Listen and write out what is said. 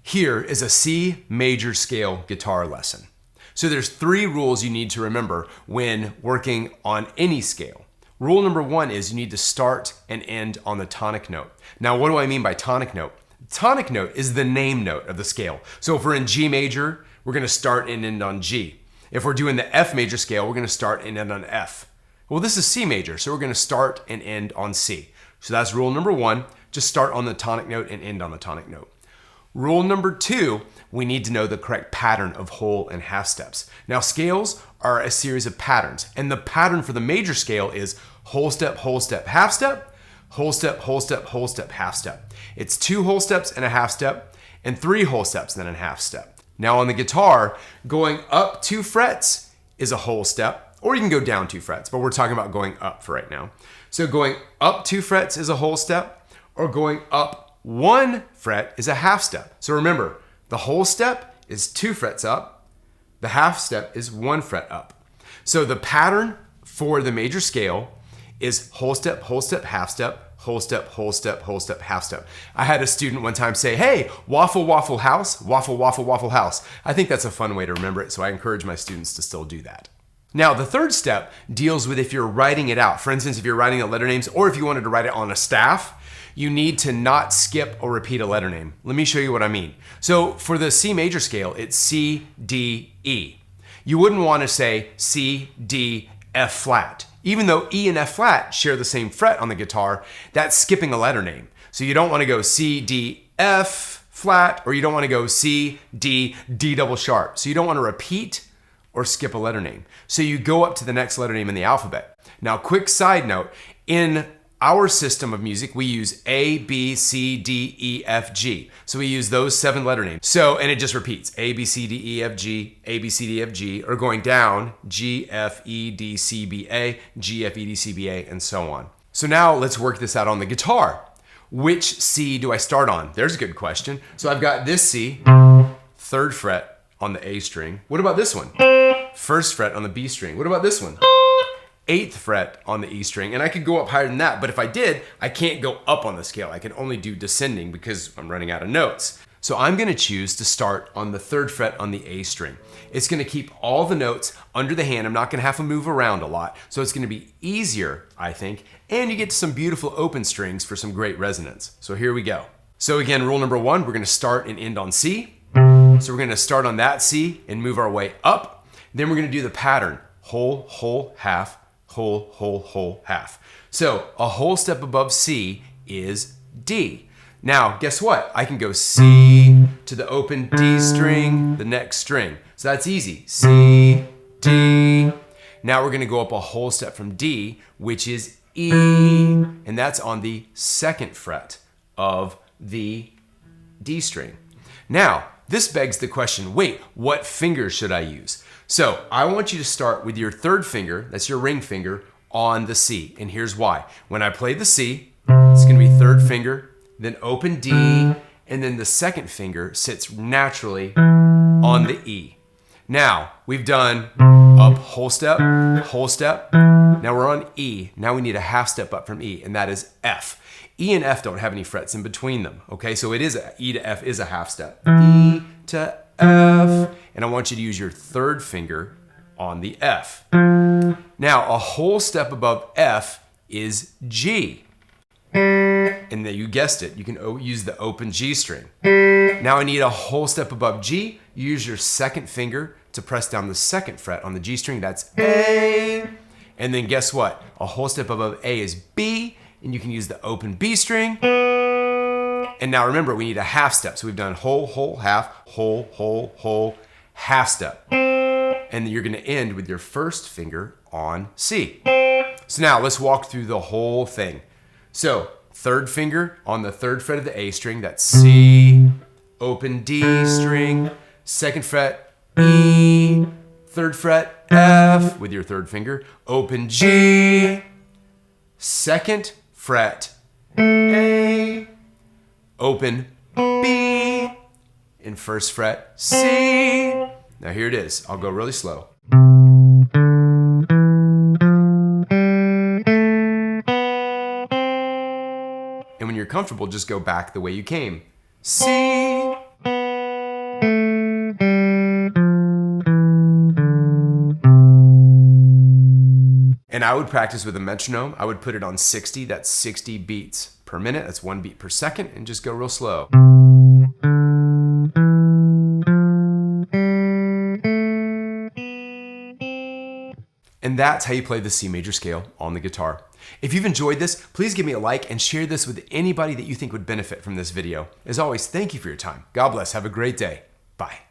Here is a C major scale guitar lesson. So there's 3 rules you need to remember when working on any scale. Rule number 1 is you need to start and end on the tonic note. Now, what do I mean by tonic note? Tonic note is the name note of the scale. So if we're in G major, we're going to start and end on G. If we're doing the F major scale, we're going to start and end on F. Well, this is C major, so we're going to start and end on C. So that's rule number 1. Just start on the tonic note and end on the tonic note. Rule number 2, we need to know the correct pattern of whole and half steps. Now, scales are a series of patterns, and the pattern for the major scale is whole step, half step, whole step, whole step, half step. It's 2 whole steps and a half step, and 3 whole steps and then a half step. Now on the guitar, going up 2 frets is a whole step, or you can go down 2 frets, but we're talking about going up for right now. So going up 2 frets is a whole step, or going up 1 fret is a half step. So remember, the whole step is 2 frets up, the half step is 1 fret up. So the pattern for the major scale is whole step, half step, whole step, half step. I had a student one time say, hey, waffle, waffle, house, waffle, waffle, waffle, house. I think that's a fun way to remember it, so I encourage my students to still do that. Now, the third step deals with if you're writing it out. For instance, if you're writing out letter names, or if you wanted to write it on a staff, you need to not skip or repeat a letter name. Let me show you what I mean. So for the C major scale, it's C, D, E. You wouldn't want to say C, D, F flat. Even though E and F flat share the same fret on the guitar, that's skipping a letter name. So you don't want to go C, D, F flat, or you don't want to go C, D, D double sharp. So you don't want to repeat or skip a letter name. So you go up to the next letter name in the alphabet. Now, quick side note, in our system of music, we use A, B, C, D, E, F, G. So we use those 7 letter names. So, and it just repeats, A, B, C, D, E, F, G, A, B, C, D, F, G, or going down, G, F, E, D, C, B, A, G, F, E, D, C, B, A, and so on. So now let's work this out on the guitar. Which C do I start on? There's a good question. So I've got this C, 3rd fret on the A string. What about this one? 1st fret on the B string. What about this one? 8th fret on the E string, and I could go up higher than that, but if I did, I can't go up on the scale. I can only do descending because I'm running out of notes. So I'm gonna choose to start on the 3rd fret on the A string. It's gonna keep all the notes under the hand. I'm not gonna have to move around a lot, so it's gonna be easier, I think, and you get some beautiful open strings for some great resonance. So here we go. So again, rule number 1, we're gonna start and end on C. So we're gonna start on that C and move our way up. Then we're gonna do the pattern, whole, half, whole, half. So a whole step above C is D. Now, guess what? I can go C to the open D string, the next string. So that's easy. C, D. Now we're gonna go up a whole step from D, which is E, and that's on the 2nd fret of the D string. Now, this begs the question, wait, what finger should I use? So I want you to start with your 3rd finger, that's your ring finger, on the C. And here's why. When I play the C, it's gonna be 3rd finger, then open D, and then the 2nd finger sits naturally on the E. Now, we've done up whole step, now we're on E. Now we need a half step up from E, and that is F. E and F don't have any frets in between them, okay? So it is E to F is a half step. E to F, and I want you to use your 3rd finger on the F. Now, a whole step above F is G. And then you guessed it, you can use the open G string. Now I need a whole step above G. You use your 2nd finger to press down the 2nd fret on the G string, that's A. And then guess what? A whole step above A is B, and you can use the open B string. And now remember, we need a half step. So we've done whole, half, whole, half step. And then you're gonna end with your 1st finger on C. So now let's walk through the whole thing. So 3rd finger on the 3rd fret of the A string, that's C, open D string, 2nd fret, E, 3rd fret, F with your 3rd finger, open G, 2nd fret, A, open B, and 1st fret, C. Now here it is. I'll go really slow. And when you're comfortable, just go back the way you came. C, And I would practice with a metronome. I would put it on 60, that's 60 beats per minute, that's 1 beat per second, and just go real slow. And that's how you play the C major scale on the guitar. If you've enjoyed this, please give me a like and share this with anybody that you think would benefit from this video. As always, thank you for your time. God bless. Have a great day. Bye.